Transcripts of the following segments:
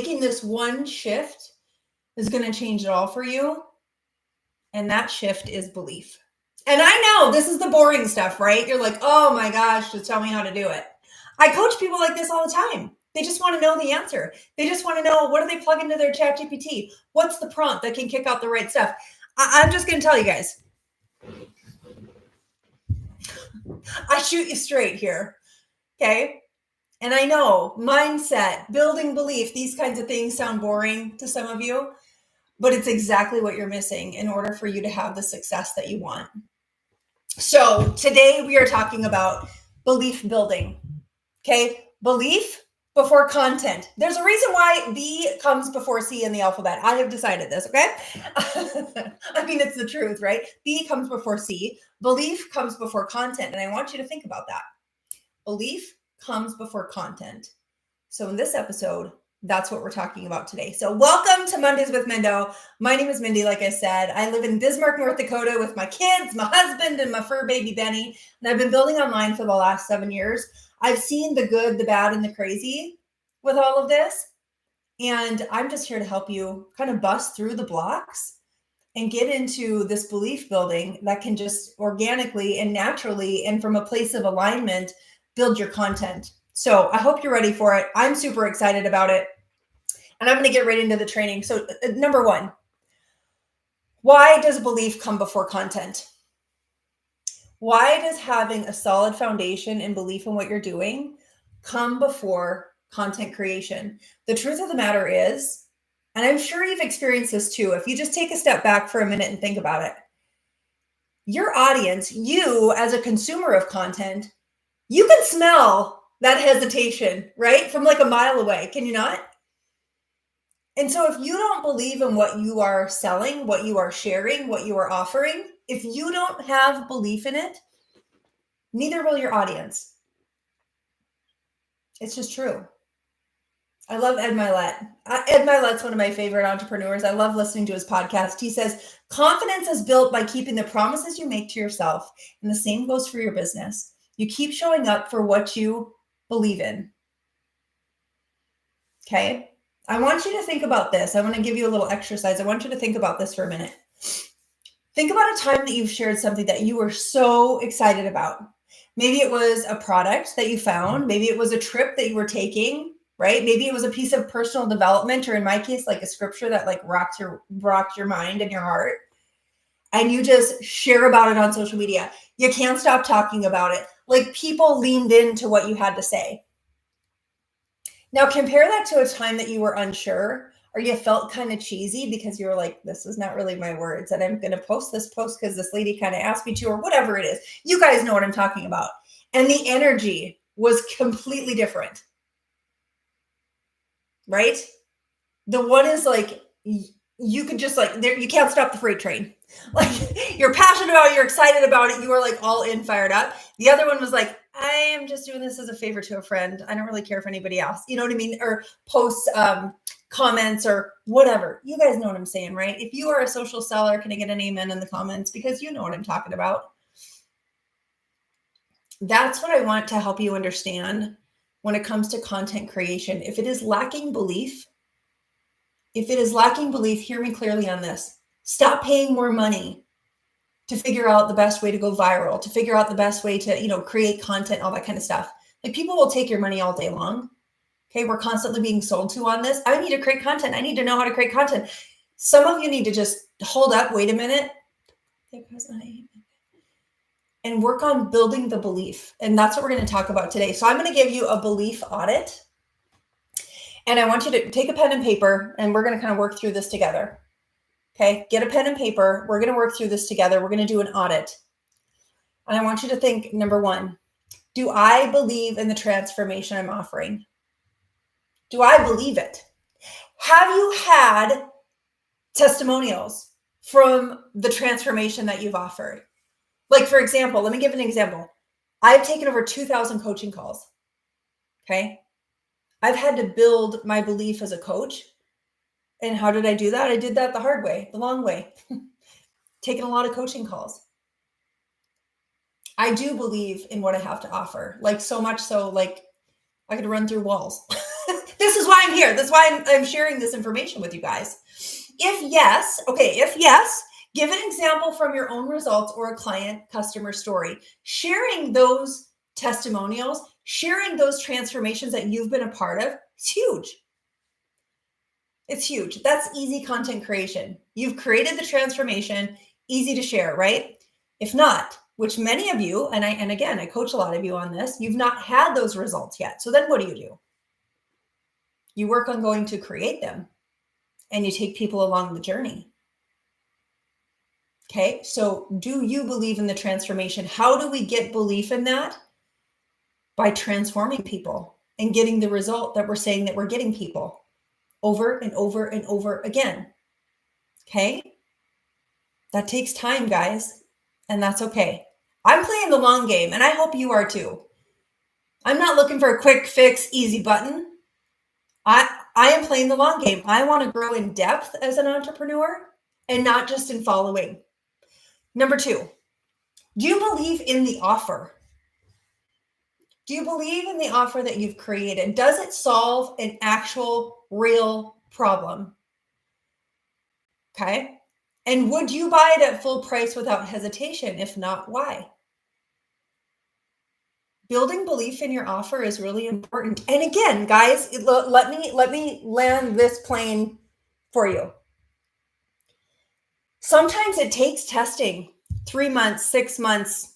making this one shift is going to change it all for you. And that shift is belief. And I know this is the boring stuff, right? You're like, oh my gosh, just tell me how to do it. I coach people like this all the time. They just want to know the answer. They just want to know, what do they plug into their chat GPT? What's the prompt that can kick out the right stuff? I'm just going to tell you guys. I shoot you straight here. Okay. And I know mindset, building belief, these kinds of things sound boring to some of you, but it's exactly what you're missing in order for you to have the success that you want. So today we are talking about belief building. Okay. Belief before content. There's a reason why B comes before C in the alphabet. I have decided this. Okay. I mean, it's the truth, right? B comes before C. Belief comes before content. And I want you to think about that. Belief comes before content. So in this episode, that's what we're talking about today. So welcome to Mondays with Mindo. My name is Mindy, like I said. I live in Bismarck, North Dakota with my kids, my husband, and my fur baby, Benny. And I've been building online for the last 7 years. I've seen the good, the bad, and the crazy with all of this. And I'm just here to help you kind of bust through the blocks and get into this belief building that can just organically and naturally and from a place of alignment build your content. So I hope you're ready for it. I'm super excited about it. And I'm going to get right into the training. So number one, why does belief come before content? Why does having a solid foundation and belief in what you're doing come before content creation? The truth of the matter is, and I'm sure you've experienced this too, if you just take a step back for a minute and think about it, your audience, you as a consumer of content, you can smell that hesitation, right? From like a mile away, can you not? And so if you don't believe in what you are selling, what you are sharing, what you are offering, if you don't have belief in it, neither will your audience. It's just true. I love Ed Mylett. Ed Mylett's one of my favorite entrepreneurs. I love listening to his podcast. He says, confidence is built by keeping the promises you make to yourself. And the same goes for your business. You keep showing up for what you believe in. Okay. I want you to think about this. I want to give you a little exercise. I want you to think about this for a minute. Think about a time that you've shared something that you were so excited about. Maybe it was a product that you found. Maybe it was a trip that you were taking, right? Maybe it was a piece of personal development, or in my case, like a scripture that like rocked your mind and your heart. And you just share about it on social media. You can't stop talking about it. Like people leaned into what you had to say. Now compare that to a time that you were unsure or you felt kind of cheesy because you were like, this is not really my words and I'm going to post this post because this lady kind of asked me to, or whatever it is. You guys know what I'm talking about. And the energy was completely different, right? The one is like, you could just like, you can't stop the freight train. Like you're passionate about it, you're excited about it, you were like all in, fired up. The other one was like, I am just doing this as a favor to a friend. I don't really care if anybody else, you know what I mean? Or posts, comments or whatever. You guys know what I'm saying, right? If you are a social seller, can I get an amen in the comments? Because you know what I'm talking about. That's what I want to help you understand when it comes to content creation. If it is lacking belief, hear me clearly on this. Stop paying more money to figure out the best way to go viral, to figure out the best way to, create content, all that kind of stuff. Like people will take your money all day long. Okay. We're constantly being sold to on this. I need to create content. I need to know how to create content. Some of you need to just hold up, wait a minute, and work on building the belief. And that's what we're going to talk about today. So I'm going to give you a belief audit. And I want you to take a pen and paper, and we're going to kind of work through this together. Okay, get a pen and paper. We're going to work through this together. We're going to do an audit. And I want you to think, number one, do I believe in the transformation I'm offering? Do I believe it? Have you had testimonials from the transformation that you've offered? Like, for example, let me give an example. I've taken over 2,000 coaching calls. Okay. I've had to build my belief as a coach. And how did I do that? I did that the hard way, the long way, taking a lot of coaching calls. I do believe in what I have to offer, like so much so, like I could run through walls. This this is why I'm here. That's why I'm sharing this information with you guys. If yes, give an example from your own results or a client customer story. Sharing those testimonials, sharing those transformations that you've been a part of, it's huge. It's huge. That's easy content creation. You've created the transformation, easy to share, right? If not, which many of you, and again, I coach a lot of you on this, you've not had those results yet. So then what do? You work on going to create them and you take people along the journey. Okay, so do you believe in the transformation? How do we get belief in that? By transforming people and getting the result that we're saying that we're getting people over and over and over again. Okay, that takes time, guys, and that's okay. I'm playing the long game, and I hope you are too. I'm not looking for a quick fix, easy button. I am playing the long game. I want to grow in depth as an entrepreneur and not just in following. Number 2, do you believe in the offer? Do you believe in the offer that you've created? Does it solve an actual, real problem? Okay. And would you buy it at full price without hesitation? If not, why? Building belief in your offer is really important. And again, guys, let me land this plane for you. Sometimes it takes testing 3 months, 6 months,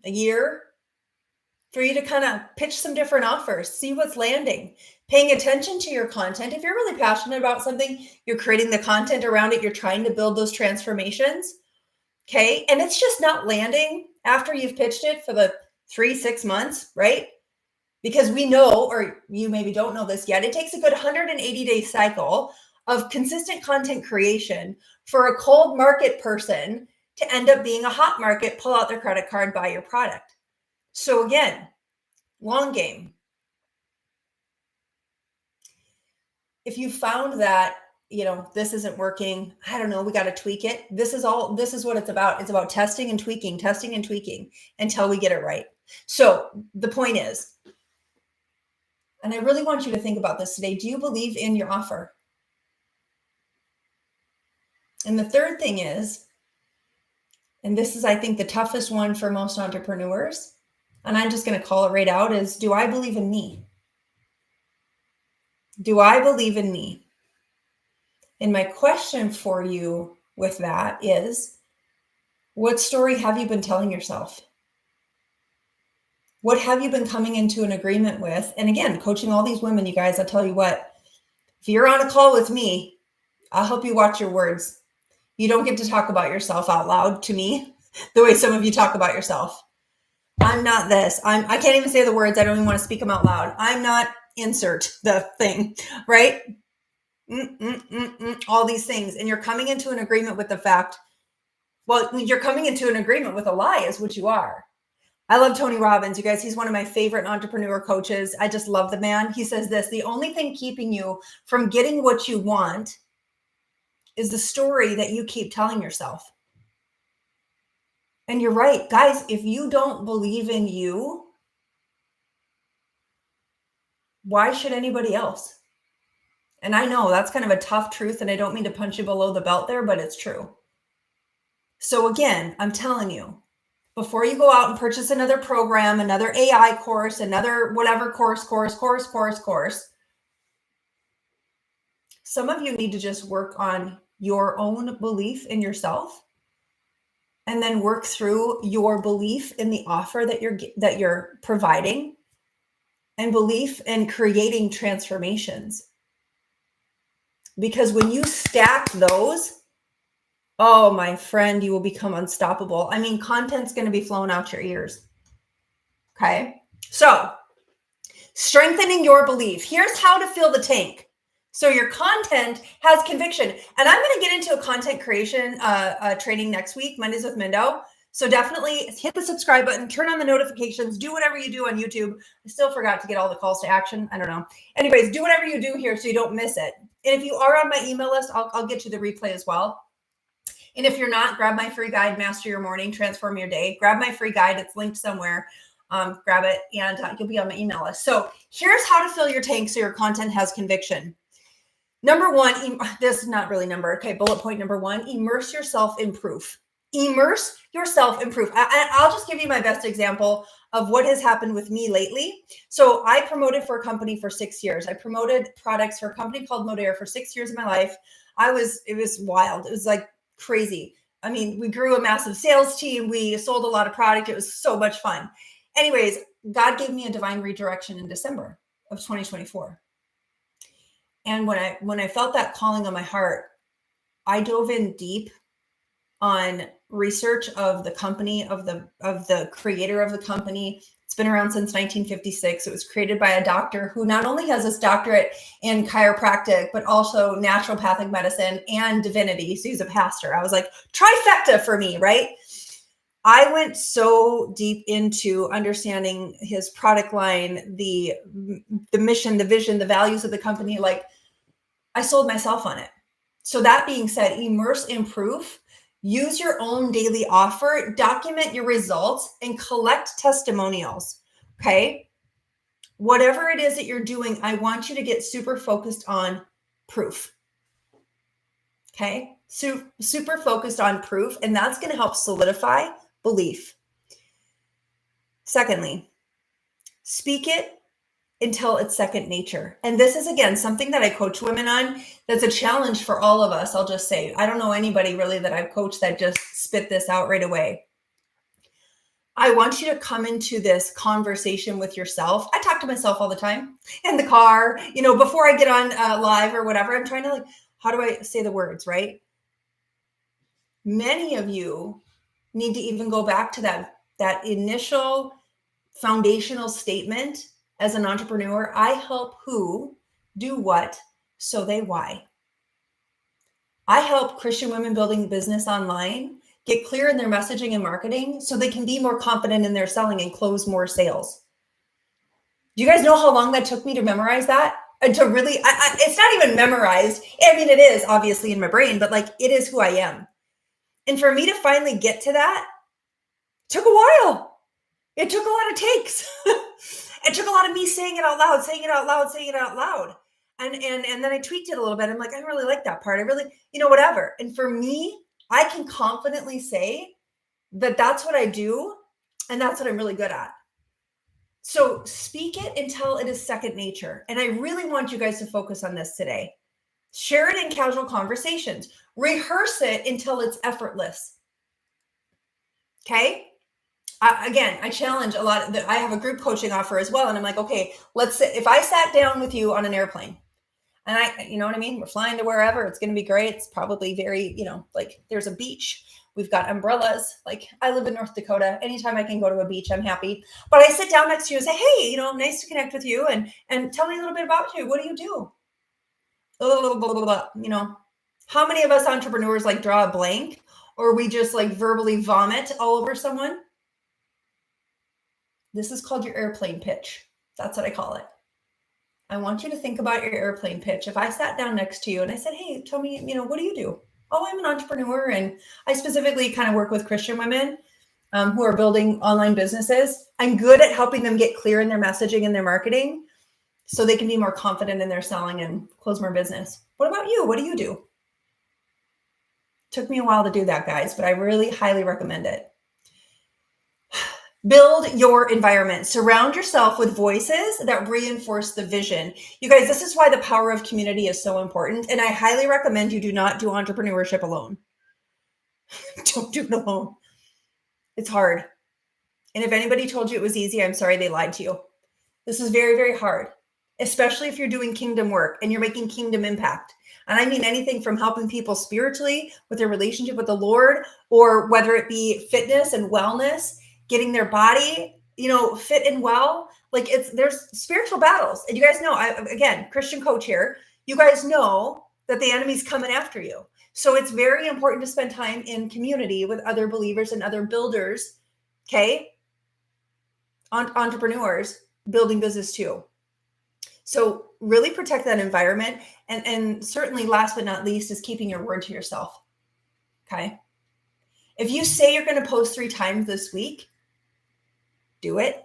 a year for you to kind of pitch some different offers, see what's landing, paying attention to your content. If you're really passionate about something, you're creating the content around it, you're trying to build those transformations. Okay. And it's just not landing after you've pitched it for the 3-6 months, right? Because we know, or you maybe don't know this yet, it takes a good 180-day cycle of consistent content creation for a cold market person to end up being a hot market, pull out their credit card, buy your product. So again, long game. If you found that, this isn't working, I don't know, we got to tweak it. This is what it's about. It's about testing and tweaking until we get it right. So the point is, and I really want you to think about this today, do you believe in your offer? And the third thing is, and this is, I think, the toughest one for most entrepreneurs, and I'm just going to call it right out, is, do I believe in me? Do I believe in me? And my question for you with that is, what story have you been telling yourself? What have you been coming into an agreement with? And again, coaching all these women, you guys, I'll tell you what, if you're on a call with me, I'll help you watch your words. You don't get to talk about yourself out loud to me the way some of you talk about yourself. I'm not this. I can't even say the words. I don't even want to speak them out loud. I'm not insert the thing, right? All these things. And you're coming into an agreement with the fact, you're coming into an agreement with a lie is what you are. I love Tony Robbins, you guys. He's one of my favorite entrepreneur coaches. I just love the man. He says this: the only thing keeping you from getting what you want is the story that you keep telling yourself. And you're right, guys. If you don't believe in you, why should anybody else? And I know that's kind of a tough truth, and I don't mean to punch you below the belt there, but it's true. So again, I'm telling you, before you go out and purchase another program, another AI course, another whatever course, some of you need to just work on your own belief in yourself, and then work through your belief in the offer that you're providing, and belief in creating transformations. Because when you stack those, oh, my friend, you will become unstoppable. I mean, content's going to be flowing out your ears. Okay. So strengthening your belief. Here's how to fill the tank. So your content has conviction. And I'm going to get into a content creation training next week, Mondays with Mindo. So definitely hit the subscribe button, turn on the notifications, do whatever you do on YouTube. I still forgot to get all the calls to action. I don't know. Anyways, do whatever you do here so you don't miss it. And if you are on my email list, I'll get you the replay as well. And if you're not, grab my free guide, Master Your Morning, Transform Your Day. Grab my free guide. It's linked somewhere. grab it, and you'll be on my email list. So here's how to fill your tank so your content has conviction. Number one, this is not really number. Okay, bullet point number one, immerse yourself in proof. Immerse yourself in proof. I'll just give you my best example of what has happened with me lately. So I promoted for a company for 6 years. I promoted products for a company called Modere for 6 years of my life. It was wild. It was like crazy. I mean, we grew a massive sales team. We sold a lot of product. It was so much fun. Anyways, God gave me a divine redirection in December of 2024. And when I felt that calling on my heart, I dove in deep on research of the company, of the creator of the company. It's been around since 1956. It was created by a doctor who not only has this doctorate in chiropractic, but also naturopathic medicine and divinity. So he's a pastor. I was like, trifecta for me, right? I went so deep into understanding his product line, the mission, the vision, the values of the company. Like, I sold myself on it. So that being said, immerse in proof, use your own daily offer, document your results, and collect testimonials. Okay. Whatever it is that you're doing, I want you to get super focused on proof. Okay. Super focused on proof, and that's going to help solidify belief. Secondly, speak it until it's second nature. And this is, again, something that I coach women on. That's a challenge for all of us. I'll just say, I don't know anybody really that I've coached that just spit this out right away. I want you to come into this conversation with yourself. I talk to myself all the time in the car, before I get on live or whatever. I'm trying to how do I say the words, right? Many of you need to even go back to that initial foundational statement. As an entrepreneur, I help who do what, so they why. I help Christian women building business online get clear in their messaging and marketing so they can be more confident in their selling and close more sales. Do you guys know how long that took me to memorize that? And to really, it's not even memorized. I mean, it is obviously in my brain, but it is who I am. And for me to finally get to that, took a while. It took a lot of takes. It took a lot of me saying it out loud. And then I tweaked it a little bit. I'm like, I really like that part. I really, whatever. And for me, I can confidently say that that's what I do. And that's what I'm really good at. So speak it until it is second nature. And I really want you guys to focus on this today. Share it in casual conversations. Rehearse it until it's effortless. Okay? I challenge a lot. I have a group coaching offer as well. And I'm like, okay, let's say if I sat down with you on an airplane and you know what I mean? We're flying to wherever. It's going to be great. It's probably very, there's a beach. We've got umbrellas. I live in North Dakota. Anytime I can go to a beach, I'm happy. But I sit down next to you and say, hey, nice to connect with you. And tell me a little bit about you. What do you do? Blah, blah, blah, blah. How many of us entrepreneurs draw a blank, or we just verbally vomit all over someone? This is called your airplane pitch. That's what I call it. I want you to think about your airplane pitch. If I sat down next to you and I said, hey, tell me, what do you do? Oh, I'm an entrepreneur. And I specifically kind of work with Christian women who are building online businesses. I'm good at helping them get clear in their messaging and their marketing so they can be more confident in their selling and close more business. What about you? What do you do? Took me a while to do that, guys, but I really highly recommend it. Build your environment. Surround yourself with voices that reinforce the vision. You guys, this is why the power of community is so important. And I highly recommend you do not do entrepreneurship alone. Don't do it alone. It's hard. And if anybody told you it was easy, I'm sorry, they lied to you. This is very, very hard, especially if you're doing kingdom work and you're making kingdom impact. And I mean anything from helping people spiritually with their relationship with the Lord, or whether it be fitness and wellness, getting their body, fit and well. There's spiritual battles. And you guys know, again, Christian coach here, you guys know that the enemy's coming after you. So it's very important to spend time in community with other believers and other builders. Okay. Entrepreneurs building business too. So really protect that environment. And certainly last but not least is keeping your word to yourself. Okay. If you say you're going to post 3 times this week, do it.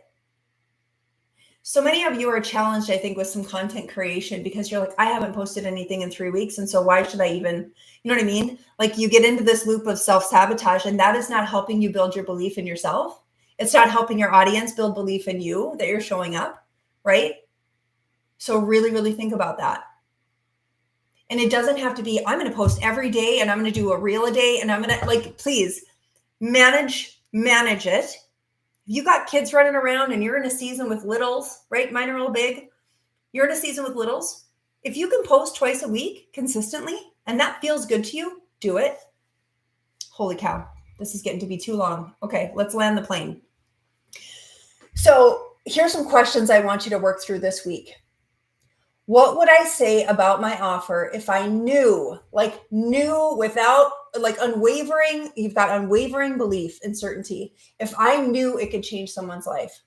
So many of you are challenged, I think, with some content creation because you're like, I haven't posted anything in 3 weeks. And so why should I even, you know what I mean? Like you get into this loop of self-sabotage, and that is not helping you build your belief in yourself. It's not helping your audience build belief in you that you're showing up, right? So really, really think about that. And it doesn't have to be, I'm going to post every day and I'm going to do a reel a day and I'm going to, like, please manage it. You got kids running around and you're in a season with littles, right? Mine are all big. You're in a season with littles. If you can post twice a week consistently and that feels good to you, do it. Holy cow, this is getting to be too long. Okay, let's land the plane. So here's some questions I want you to work through this week. What would I say about my offer if I knew without unwavering, you've got unwavering belief and certainty. If I knew it could change someone's life,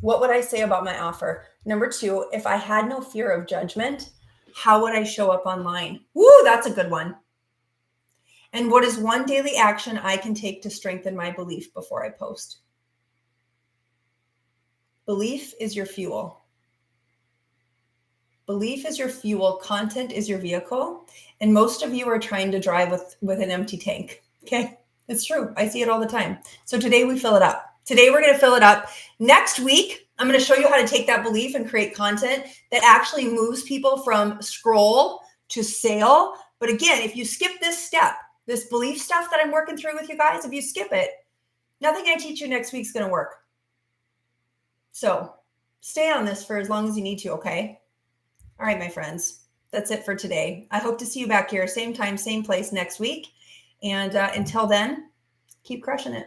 what would I say about my offer? Number 2, if I had no fear of judgment, how would I show up online? Woo, that's a good one. And what is one daily action I can take to strengthen my belief before I post? Belief is your fuel. Belief is your fuel. Content is your vehicle. And most of you are trying to drive with an empty tank. Okay. It's true. I see it all the time. So today we fill it up. Today we're going to fill it up. Next week, I'm going to show you how to take that belief and create content that actually moves people from scroll to sale. But again, if you skip this step, this belief stuff that I'm working through with you guys, if you skip it, nothing I teach you next week is going to work. So stay on this for as long as you need to. Okay. All right, my friends, that's it for today. I hope to see you back here, same time, same place next week. And until then, keep crushing it.